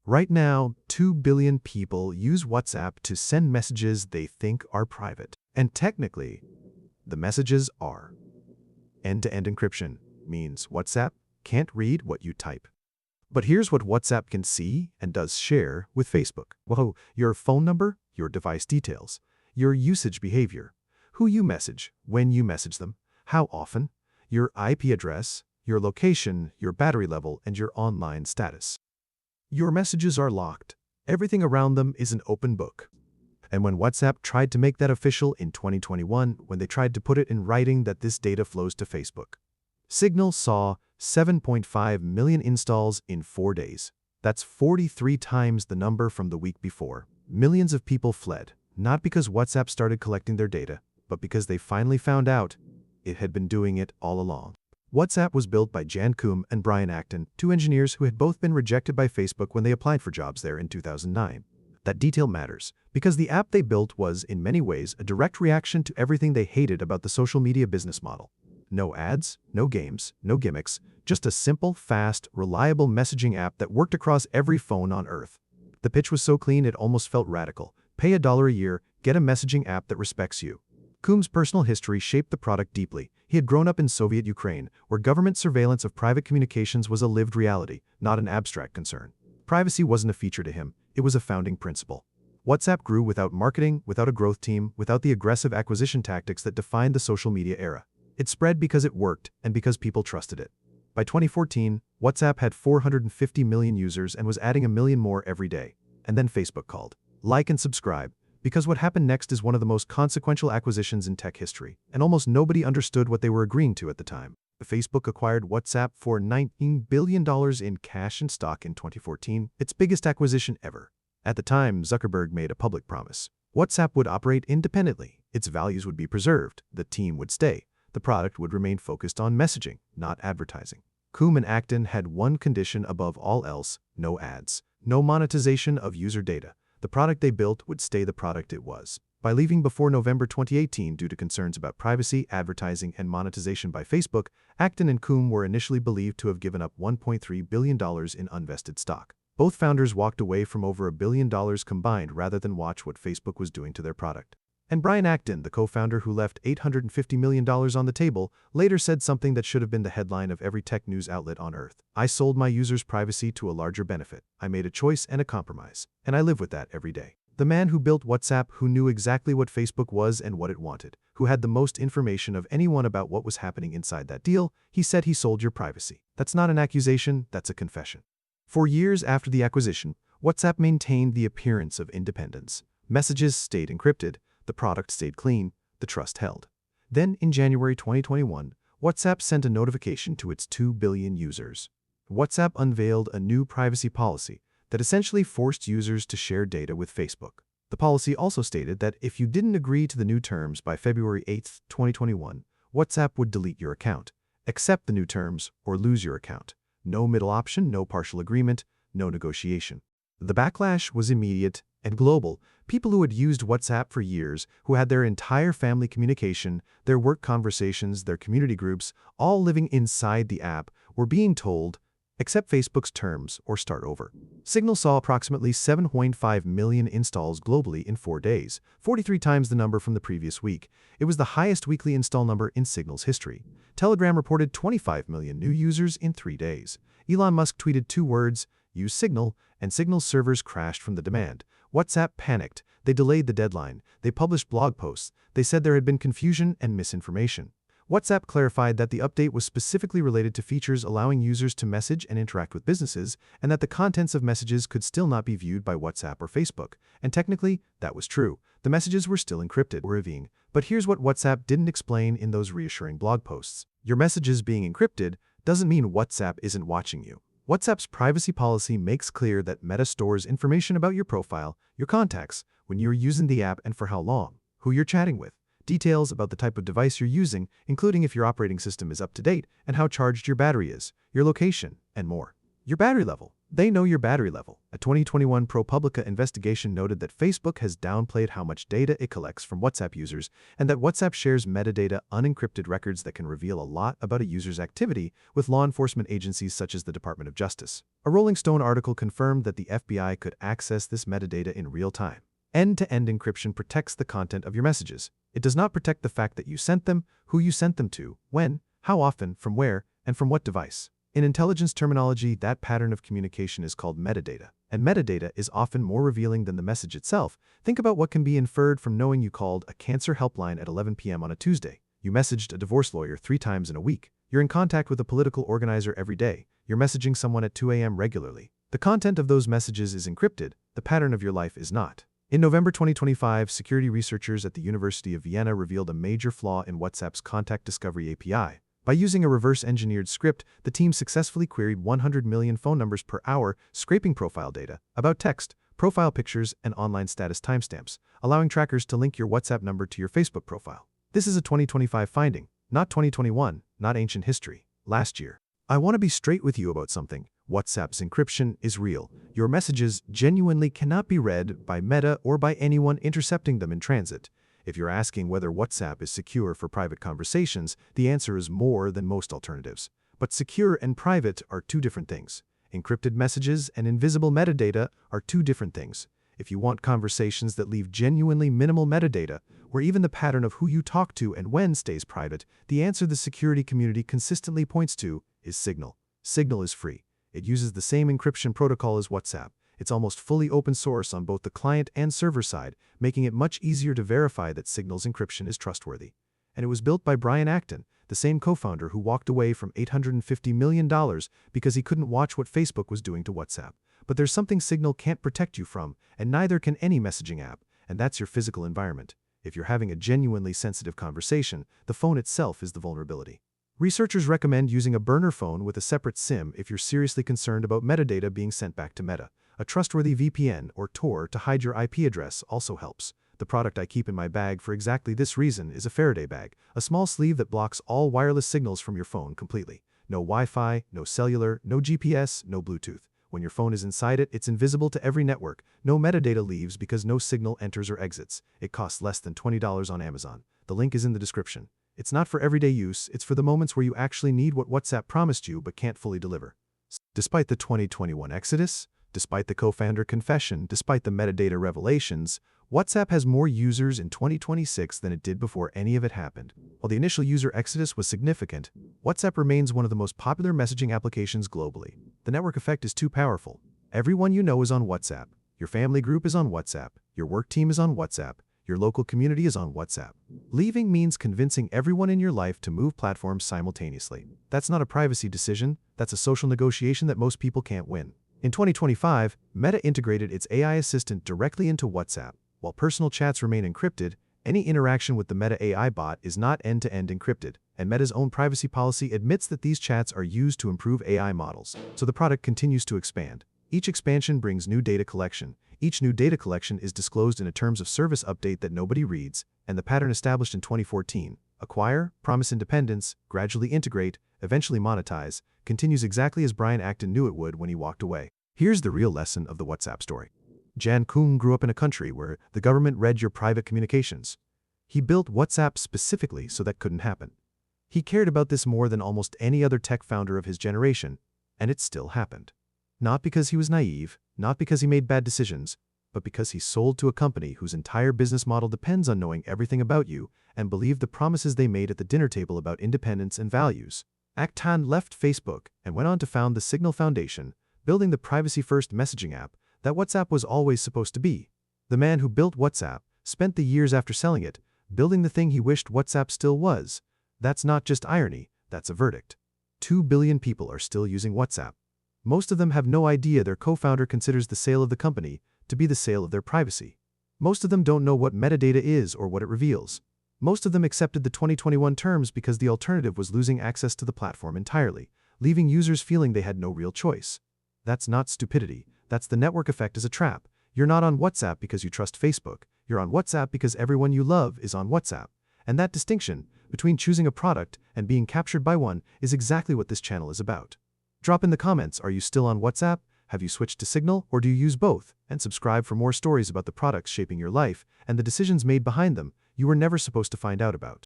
Right now, 2 billion people use WhatsApp to send messages they think are private. And technically, the messages are. End-to-end encryption means WhatsApp can't read what you type. But here's what WhatsApp can see and does share with Facebook. Whoa, your phone number, your device details, your usage behavior, who you message, when you message them, how often, your IP address, your location, your battery level, and your online status. Your messages are locked. Everything around them is an open book. And when WhatsApp tried to make that official in 2021, when they tried to put it in writing that this data flows to Facebook, Signal saw 7.5 million installs in 4 days. That's 43 times the number from the week before. Millions of people fled, not because WhatsApp started collecting their data, but because they finally found out it had been doing it all along. WhatsApp was built by Jan Koum and Brian Acton, two engineers who had both been rejected by Facebook when they applied for jobs there in 2009. That detail matters, because the app they built was, in many ways, a direct reaction to everything they hated about the social media business model. No ads, no games, no gimmicks, just a simple, fast, reliable messaging app that worked across every phone on Earth. The pitch was so clean it almost felt radical. Pay $1 a year, get a messaging app that respects you. Koum's personal history shaped the product deeply. He had grown up in Soviet Ukraine, where government surveillance of private communications was a lived reality, not an abstract concern. Privacy wasn't a feature to him, it was a founding principle. WhatsApp grew without marketing, without a growth team, without the aggressive acquisition tactics that defined the social media era. It spread because it worked and because people trusted it. By 2014, WhatsApp had 450 million users and was adding a million more every day. And then Facebook called. Like and subscribe. Because what happened next is one of the most consequential acquisitions in tech history, and almost nobody understood what they were agreeing to at the time. Facebook acquired WhatsApp for $19 billion in cash and stock in 2014, its biggest acquisition ever. At the time, Zuckerberg made a public promise. WhatsApp would operate independently, its values would be preserved, the team would stay, the product would remain focused on messaging, not advertising. Koum and Acton had one condition above all else: no ads, no monetization of user data. The product they built would stay the product it was. By leaving before November 2018 due to concerns about privacy, advertising, and monetization by Facebook, Acton and Koum were initially believed to have given up $1.3 billion in unvested stock. Both founders walked away from over $1 billion combined rather than watch what Facebook was doing to their product. And Brian Acton, the co-founder who left $850 million on the table, later said something that should have been the headline of every tech news outlet on Earth. I sold my users' privacy to a larger benefit. I made a choice and a compromise. And I live with that every day. The man who built WhatsApp, who knew exactly what Facebook was and what it wanted, who had the most information of anyone about what was happening inside that deal, he said he sold your privacy. That's not an accusation, that's a confession. For years after the acquisition, WhatsApp maintained the appearance of independence. Messages stayed encrypted. The product stayed clean, the trust held. Then, in January 2021, WhatsApp sent a notification to its 2 billion users. WhatsApp unveiled a new privacy policy that essentially forced users to share data with Facebook. The policy also stated that if you didn't agree to the new terms by February 8, 2021, WhatsApp would delete your account, accept the new terms, or lose your account. No middle option, no partial agreement, no negotiation. The backlash was immediate and global. People who had used WhatsApp for years, who had their entire family communication, their work conversations, their community groups, all living inside the app, were being told, accept Facebook's terms or start over. Signal saw approximately 7.5 million installs globally in 4 days, 43 times the number from the previous week. It was the highest weekly install number in Signal's history. Telegram reported 25 million new users in 3 days. Elon Musk tweeted 2 words, use Signal, and Signal's servers crashed from the demand. WhatsApp panicked. They delayed the deadline. They published blog posts. They said there had been confusion and misinformation. WhatsApp clarified that the update was specifically related to features allowing users to message and interact with businesses, and that the contents of messages could still not be viewed by WhatsApp or Facebook. And technically, that was true. The messages were still encrypted. But here's what WhatsApp didn't explain in those reassuring blog posts. Your messages being encrypted doesn't mean WhatsApp isn't watching you. WhatsApp's privacy policy makes clear that Meta stores information about your profile, your contacts, when you're using the app and for how long, who you're chatting with, details about the type of device you're using, including if your operating system is up to date and how charged your battery is, your location, and more. Your battery level. They know your battery level. A 2021 ProPublica investigation noted that Facebook has downplayed how much data it collects from WhatsApp users and that WhatsApp shares metadata, unencrypted records that can reveal a lot about a user's activity with law enforcement agencies such as the Department of Justice. A Rolling Stone article confirmed that the FBI could access this metadata in real time. End-to-end encryption protects the content of your messages. It does not protect the fact that you sent them, who you sent them to, when, how often, from where, and from what device. In intelligence terminology, that pattern of communication is called metadata, and metadata is often more revealing than the message itself. Think about what can be inferred from knowing you called a cancer helpline at 11 p.m. on a Tuesday. You messaged a divorce lawyer 3 times in a week. You're in contact with a political organizer every day. You're messaging someone at 2 a.m. regularly. The content of those messages is encrypted. The pattern of your life is not. In November 2025, security researchers at the University of Vienna revealed a major flaw in WhatsApp's Contact Discovery API. By using a reverse-engineered script, the team successfully queried 100 million phone numbers per hour, scraping profile data, about text, profile pictures, and online status timestamps, allowing trackers to link your WhatsApp number to your Facebook profile. This is a 2025 finding, not 2021, not ancient history. Last year. I want to be straight with you about something. WhatsApp's encryption is real. Your messages genuinely cannot be read by Meta or by anyone intercepting them in transit. If you're asking whether WhatsApp is secure for private conversations, the answer is more than most alternatives. But secure and private are two different things. Encrypted messages and invisible metadata are two different things. If you want conversations that leave genuinely minimal metadata, where even the pattern of who you talk to and when stays private, the answer the security community consistently points to is Signal. Signal is free. It uses the same encryption protocol as WhatsApp. It's almost fully open source on both the client and server side, making it much easier to verify that Signal's encryption is trustworthy. And it was built by Brian Acton, the same co-founder who walked away from $850 million because he couldn't watch what Facebook was doing to WhatsApp. But there's something Signal can't protect you from, and neither can any messaging app, and that's your physical environment. If you're having a genuinely sensitive conversation, the phone itself is the vulnerability. Researchers recommend using a burner phone with a separate SIM if you're seriously concerned about metadata being sent back to Meta. A trustworthy VPN or Tor to hide your IP address also helps. The product I keep in my bag for exactly this reason is a Faraday bag, a small sleeve that blocks all wireless signals from your phone completely. No Wi-Fi, no cellular, no GPS, no Bluetooth. When your phone is inside it, it's invisible to every network. No metadata leaves because no signal enters or exits. It costs less than $20 on Amazon. The link is in the description. It's not for everyday use, it's for the moments where you actually need what WhatsApp promised you but can't fully deliver. Despite the 2021 exodus, despite the co-founder confession, despite the metadata revelations, WhatsApp has more users in 2026 than it did before any of it happened. While the initial user exodus was significant, WhatsApp remains one of the most popular messaging applications globally. The network effect is too powerful. Everyone you know is on WhatsApp. Your family group is on WhatsApp. Your work team is on WhatsApp. Your local community is on WhatsApp. Leaving means convincing everyone in your life to move platforms simultaneously. That's not a privacy decision. That's a social negotiation that most people can't win. In 2025, Meta integrated its AI assistant directly into WhatsApp. While personal chats remain encrypted, any interaction with the Meta AI bot is not end-to-end encrypted, and Meta's own privacy policy admits that these chats are used to improve AI models, so the product continues to expand. Each expansion brings new data collection. Each new data collection is disclosed in a terms of service update that nobody reads, and the pattern established in 2014, acquire, promise independence, gradually integrate, eventually monetize, continues exactly as Brian Acton knew it would when he walked away. Here's the real lesson of the WhatsApp story. Jan Koum grew up in a country where the government read your private communications. He built WhatsApp specifically so that couldn't happen. He cared about this more than almost any other tech founder of his generation, and it still happened. Not because he was naive, not because he made bad decisions, but because he sold to a company whose entire business model depends on knowing everything about you and believed the promises they made at the dinner table about independence and values. Acton left Facebook and went on to found the Signal Foundation, building the privacy-first messaging app that WhatsApp was always supposed to be. The man who built WhatsApp spent the years after selling it, building the thing he wished WhatsApp still was. That's not just irony, that's a verdict. 2 billion people are still using WhatsApp. Most of them have no idea their co-founder considers the sale of the company to be the sale of their privacy. Most of them don't know what metadata is or what it reveals. Most of them accepted the 2021 terms because the alternative was losing access to the platform entirely, leaving users feeling they had no real choice. That's not stupidity. That's the network effect as a trap. You're not on WhatsApp because you trust Facebook. You're on WhatsApp because everyone you love is on WhatsApp. And that distinction between choosing a product and being captured by one is exactly what this channel is about. Drop in the comments, are you still on WhatsApp? Have you switched to Signal, or do you use both? And subscribe for more stories about the products shaping your life and the decisions made behind them you were never supposed to find out about.